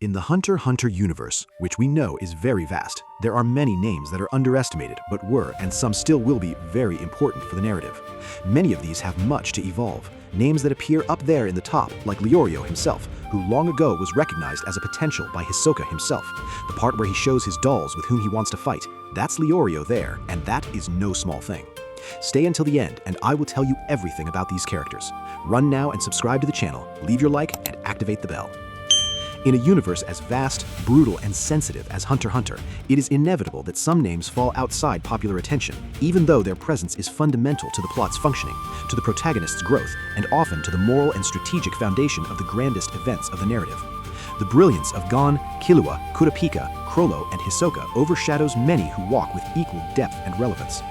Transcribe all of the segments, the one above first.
In the HxH universe, which we know is very vast, there are many names that are underestimated but were, and some still will be, very important for the narrative. Many of these have much to evolve. Names that appear up there in the top, like Leorio himself, who long ago was recognized as a potential by Hisoka himself. The part where he shows his dolls with whom he wants to fight, that's Leorio there, and that is no small thing. Stay until the end, and I will tell you everything about these characters. Run now and subscribe to the channel, leave your like, and activate the bell. In a universe as vast, brutal, and sensitive as HxH, it is inevitable that some names fall outside popular attention, even though their presence is fundamental to the plot's functioning, to the protagonist's growth, and often to the moral and strategic foundation of the grandest events of the narrative. The brilliance of Gon, Killua, Kurapika, Chrollo, and Hisoka overshadows many who walk with equal depth and relevance.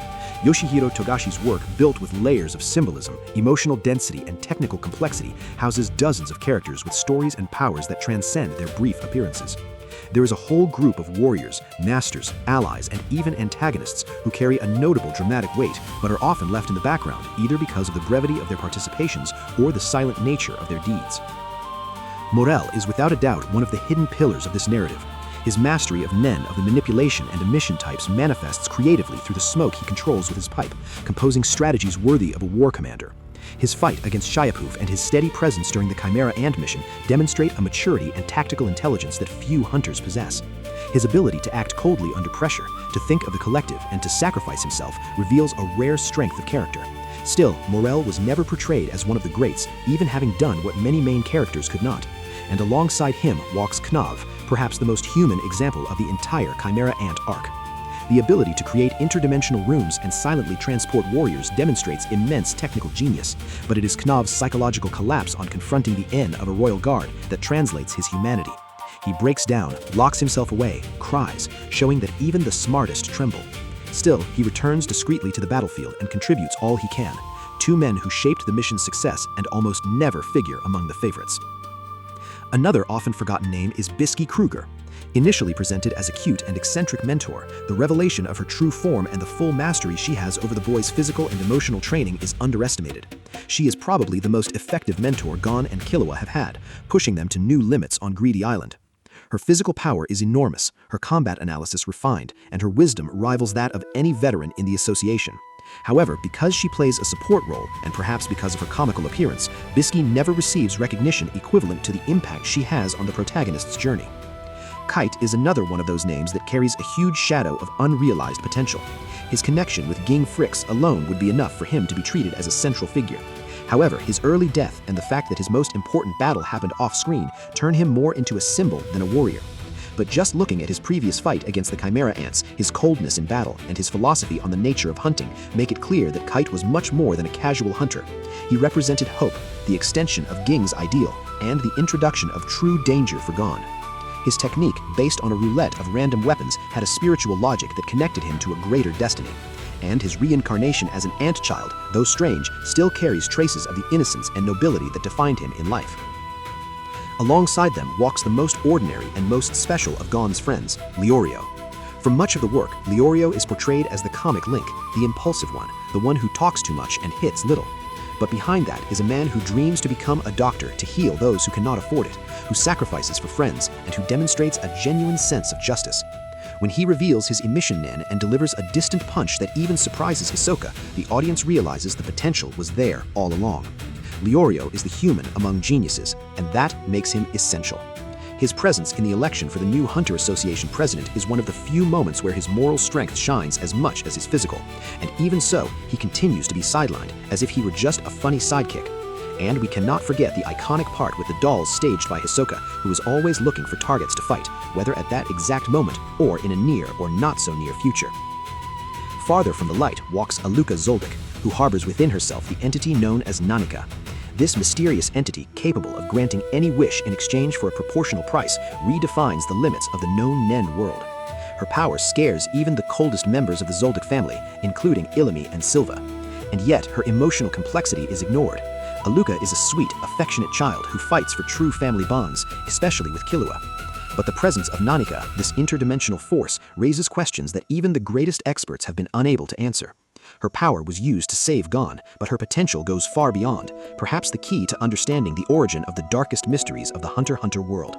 Yoshihiro Togashi's work, built with layers of symbolism, emotional density, and technical complexity, houses dozens of characters with stories and powers that transcend their brief appearances. There is a whole group of warriors, masters, allies, and even antagonists who carry a notable dramatic weight but are often left in the background, either because of the brevity of their participations or the silent nature of their deeds. Morel is without a doubt one of the hidden pillars of this narrative. His mastery of Nen of the manipulation and emission types manifests creatively through the smoke he controls with his pipe, composing strategies worthy of a war commander. His fight against Shiapoof and his steady presence during the Chimera Ant mission demonstrate a maturity and tactical intelligence that few hunters possess. His ability to act coldly under pressure, to think of the collective, and to sacrifice himself reveals a rare strength of character. Still, Morel was never portrayed as one of the greats, even having done what many main characters could not. And alongside him walks Knov, perhaps the most human example of the entire Chimera Ant arc. The ability to create interdimensional rooms and silently transport warriors demonstrates immense technical genius, but it is Knov's psychological collapse on confronting the N of a royal guard that translates his humanity. He breaks down, locks himself away, cries, showing that even the smartest tremble. Still, he returns discreetly to the battlefield and contributes all he can. Two men who shaped the mission's success and almost never figure among the favorites. Another often forgotten name is Bisky Kruger. Initially presented as a cute and eccentric mentor, the revelation of her true form and the full mastery she has over the boy's physical and emotional training is underestimated. She is probably the most effective mentor Gon and Killua have had, pushing them to new limits on Greedy Island. Her physical power is enormous, her combat analysis refined, and her wisdom rivals that of any veteran in the association. However, because she plays a support role, and perhaps because of her comical appearance, Bisky never receives recognition equivalent to the impact she has on the protagonist's journey. Kite is another one of those names that carries a huge shadow of unrealized potential. His connection with Ging Fricks alone would be enough for him to be treated as a central figure. However, his early death and the fact that his most important battle happened off-screen turn him more into a symbol than a warrior. But just looking at his previous fight against the Chimera Ants, his coldness in battle, and his philosophy on the nature of hunting make it clear that Kite was much more than a casual hunter. He represented hope, the extension of Ging's ideal, and the introduction of true danger for Gon. His technique, based on a roulette of random weapons, had a spiritual logic that connected him to a greater destiny. And his reincarnation as an ant child, though strange, still carries traces of the innocence and nobility that defined him in life. Alongside them walks the most ordinary and most special of Gon's friends, Leorio. For much of the work, Leorio is portrayed as the comic link, the impulsive one who talks too much and hits little. But behind that is a man who dreams to become a doctor to heal those who cannot afford it, who sacrifices for friends, and who demonstrates a genuine sense of justice. When he reveals his emission Nen and delivers a distant punch that even surprises Hisoka, the audience realizes the potential was there all along. Leorio is the human among geniuses, and that makes him essential. His presence in the election for the new Hunter Association president is one of the few moments where his moral strength shines as much as his physical, and even so, he continues to be sidelined, as if he were just a funny sidekick. And we cannot forget the iconic part with the dolls staged by Hisoka, who is always looking for targets to fight, whether at that exact moment or in a near or not so near future. Farther from the light walks Aluka Zoldyck, who harbors within herself the entity known as Nanika. This mysterious entity, capable of granting any wish in exchange for a proportional price, redefines the limits of the known Nen world. Her power scares even the coldest members of the Zoldyck family, including Illumi and Silva. And yet, her emotional complexity is ignored. Aluka is a sweet, affectionate child who fights for true family bonds, especially with Killua. But the presence of Nanika, this interdimensional force, raises questions that even the greatest experts have been unable to answer. Her power was used to save Gon, but her potential goes far beyond, perhaps the key to understanding the origin of the darkest mysteries of the Hunter x Hunter world.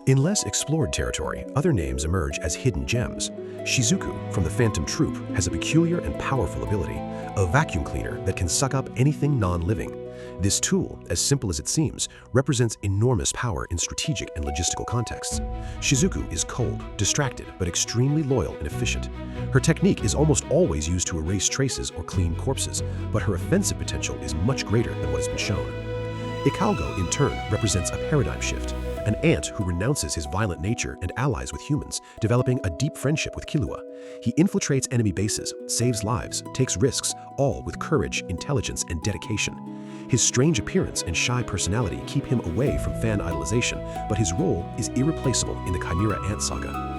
In less explored territory, other names emerge as hidden gems. Shizuku from the Phantom Troop has a peculiar and powerful ability, a vacuum cleaner that can suck up anything non-living. This tool, as simple as it seems, represents enormous power in strategic and logistical contexts. Shizuku is cold, distracted, but extremely loyal and efficient. Her technique is almost always used to erase traces or clean corpses, but her offensive potential is much greater than what has been shown. Ikalgo, in turn, represents a paradigm shift, an ant who renounces his violent nature and allies with humans, developing a deep friendship with Killua. He infiltrates enemy bases, saves lives, takes risks, all with courage, intelligence, and dedication. His strange appearance and shy personality keep him away from fan idolization, but his role is irreplaceable in the Chimera Ant saga.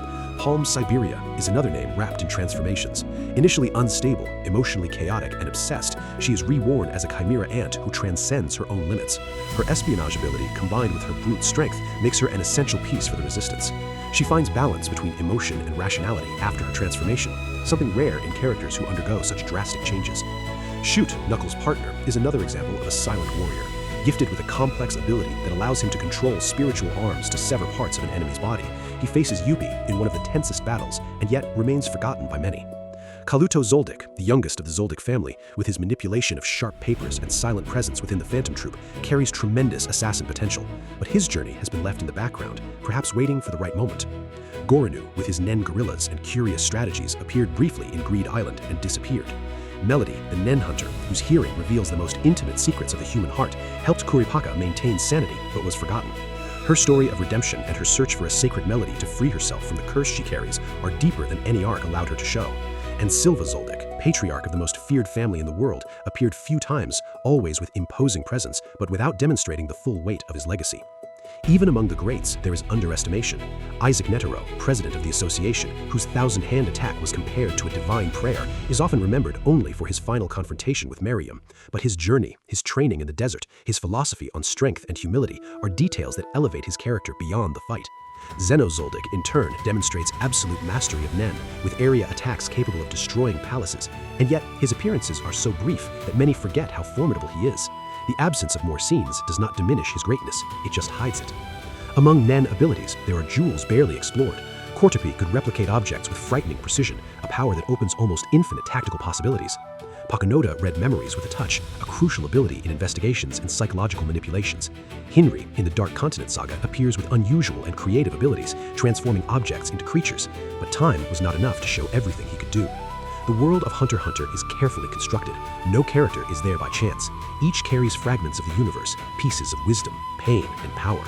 Palm Siberia is another name wrapped in transformations. Initially unstable, emotionally chaotic, and obsessed, she is reborn as a chimera ant who transcends her own limits. Her espionage ability, combined with her brute strength, makes her an essential piece for the resistance. She finds balance between emotion and rationality after her transformation, something rare in characters who undergo such drastic changes. Shoot, Knuckles' partner, is another example of a silent warrior. Gifted with a complex ability that allows him to control spiritual arms to sever parts of an enemy's body, he faces Yuppie in one of the tensest battles and yet remains forgotten by many. Kaluto Zoldyck, the youngest of the Zoldyck family, with his manipulation of sharp papers and silent presence within the Phantom Troop, carries tremendous assassin potential, but his journey has been left in the background, perhaps waiting for the right moment. Gorinu, with his Nen gorillas and curious strategies, appeared briefly in Greed Island and disappeared. Melody, the Nen hunter, whose hearing reveals the most intimate secrets of the human heart, helped Kuripaka maintain sanity but was forgotten. Her story of redemption and her search for a sacred melody to free herself from the curse she carries are deeper than any arc allowed her to show. And Silva Zoldyck, patriarch of the most feared family in the world, appeared few times, always with imposing presence, but without demonstrating the full weight of his legacy. Even among the greats, there is underestimation. Isaac Netero, president of the association, whose thousand-hand attack was compared to a divine prayer, is often remembered only for his final confrontation with Miriam. But his journey, his training in the desert, his philosophy on strength and humility are details that elevate his character beyond the fight. Zeno Zoldyck, in turn, demonstrates absolute mastery of Nen, with area attacks capable of destroying palaces, and yet his appearances are so brief that many forget how formidable he is. The absence of more scenes does not diminish his greatness, it just hides it. Among Nen abilities, there are jewels barely explored. Cortopi could replicate objects with frightening precision, a power that opens almost infinite tactical possibilities. Pakunoda read memories with a touch, a crucial ability in investigations and psychological manipulations. Hinri, in the Dark Continent saga, appears with unusual and creative abilities, transforming objects into creatures, but time was not enough to show everything he could do. The world of Hunter x Hunter is carefully constructed. No character is there by chance. Each carries fragments of the universe, pieces of wisdom, pain, and power.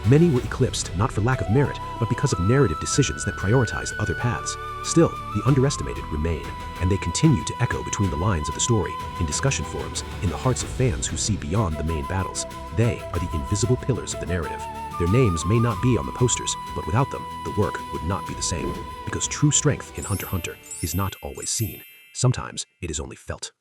Many were eclipsed not for lack of merit, but because of narrative decisions that prioritized other paths. Still, the underestimated remain, and they continue to echo between the lines of the story, in discussion forums, in the hearts of fans who see beyond the main battles. They are the invisible pillars of the narrative. Their names may not be on the posters, but without them, the work would not be the same. Because true strength in Hunter x Hunter is not always seen. Sometimes it is only felt.